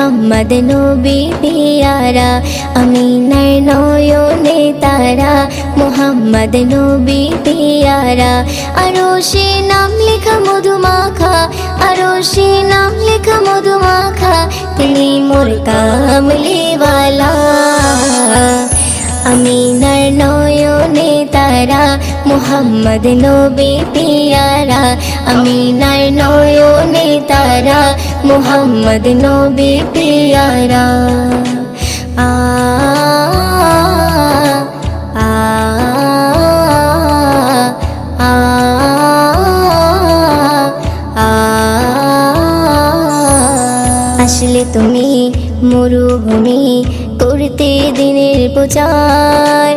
মুহাম্মদ নবী পিয়ারা, আমিনার নয়নে তারা, মুহাম্মদ নবী পিয়ারা। আরশে নাম লেখা মধুমাখা, আরশে নাম লেখা মধুমাখা, তিনি মোর কামলিওয়ালা। আমিনার নয়নে তারা, মুহাম্মদ নবী পিয়ারা, আমিনার নয়নে তারা, মুহাম্মদ নবী পিয়ারা। আ আ আ আ আসলে তুমি মরুভূমি করতে দিনের প্রচার।